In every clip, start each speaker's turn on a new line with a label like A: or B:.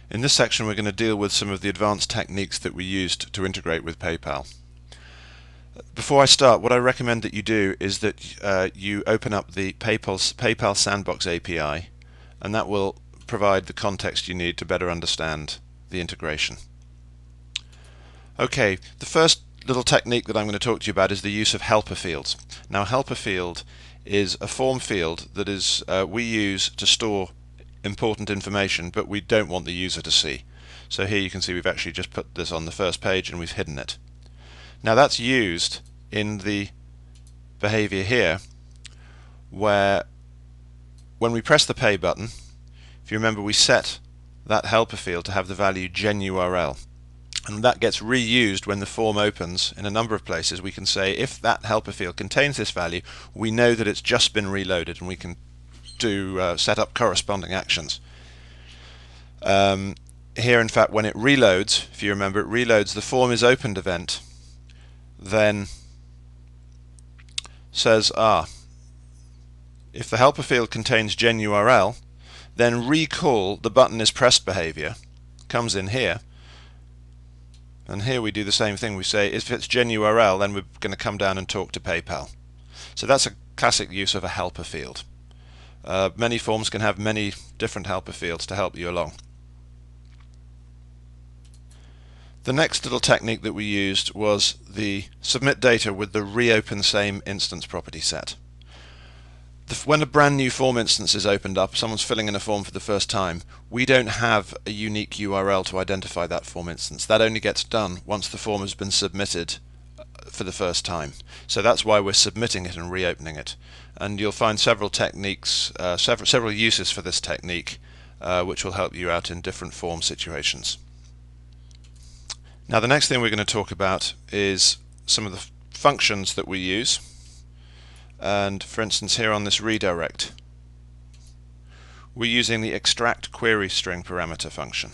A: In this section we're going to deal with some of the advanced techniques that we used to integrate with PayPal. Before I start, what I recommend that you do is that you open up the PayPal Sandbox API, and that will provide the context you need to better understand the integration. Okay, the first little technique that I'm going to talk to you about is the use of helper fields. Now, helper field is a form field that is we use to store important information, but we don't want the user to see. So here you can see we've actually just put this on the first page and we've hidden it. Now that's used in the behavior here, where when we press the pay button, if you remember, we set that helper field to have the value genURL, and that gets reused when the form opens in a number of places. We can say if that helper field contains this value, we know that it's just been reloaded, and we can set up corresponding actions. Here, in fact, when it reloads, if you remember, it reloads the form is opened event, then says, if the helper field contains genURL, then recall the button is pressed behavior comes in here, and here we do the same thing. We say if it's genURL, then we're going to come down and talk to PayPal. So that's a classic use of a helper field. Many forms can have many different helper fields to help you along. The next little technique that we used was the submit data with the reopen same instance property set. When a brand new form instance is opened up, someone's filling in a form for the first time, we don't have a unique URL to identify that form instance. That only gets done once the form has been submitted for the first time. So that's why we're submitting it and reopening it. And you'll find several techniques, several uses for this technique, which will help you out in different form situations. Now, the next thing we're going to talk about is some of the functions that we use. And for instance, here on this redirect, we're using the extract query string parameter function.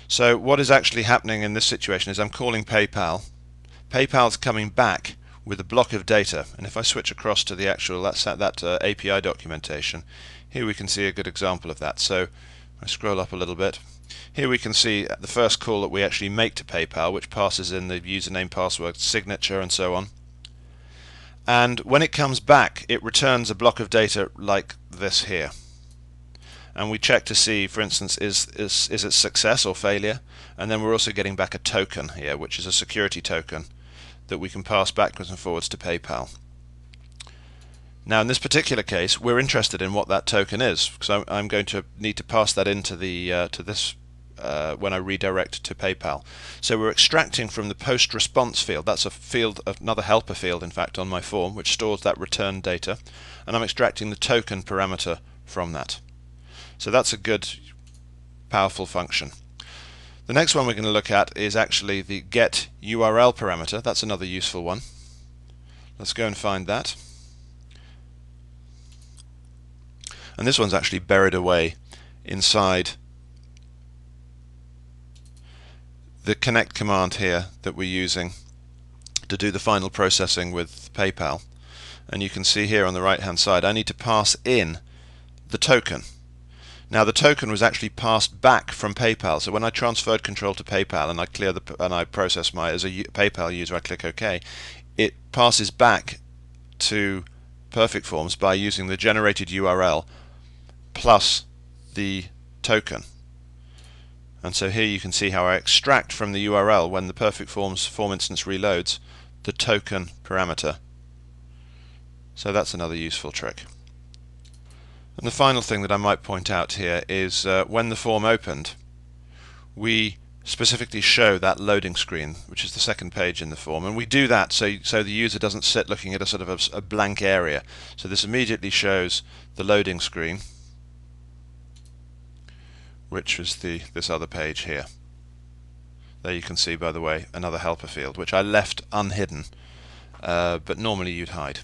A: So what is actually happening in this situation is I'm calling PayPal. PayPal's coming back with a block of data, and if I switch across to the actual API documentation, here we can see a good example of that. So I scroll up a little bit. Here we can see the first call that we actually make to PayPal, which passes in the username, password, signature, and so on. And when it comes back, it returns a block of data like this here. And we check to see, for instance, is it success or failure? And then we're also getting back a token here, which is a security token that we can pass backwards and forwards to PayPal. Now, in this particular case, we're interested in what that token is, because I'm going to need to pass that into the when I redirect to PayPal. So we're extracting from the post response field. That's a field, another helper field, in fact, on my form, which stores that return data, and I'm extracting the token parameter from that. So that's a good, powerful function. The next one we're going to look at is actually the get URL parameter. That's another useful one. Let's go and find that. And this one's actually buried away inside the connect command here that we're using to do the final processing with PayPal. And you can see here on the right hand side I need to pass in the token. Now, the token was actually passed back from PayPal, so when I transferred control to PayPal and I clear and I process as a PayPal user, I click OK, it passes back to PerfectForms by using the generated URL plus the token. And so here you can see how I extract from the URL when the PerfectForms form instance reloads the token parameter. So that's another useful trick. And the final thing that I might point out here is when the form opened, we specifically show that loading screen, which is the second page in the form, and we do that so the user doesn't sit looking at a sort of a blank area. So this immediately shows the loading screen, which was this other page here. There you can see, by the way, another helper field, which I left unhidden, but normally you'd hide.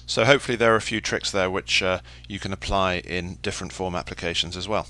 A: So hopefully there are a few tricks there which you can apply in different form applications as well.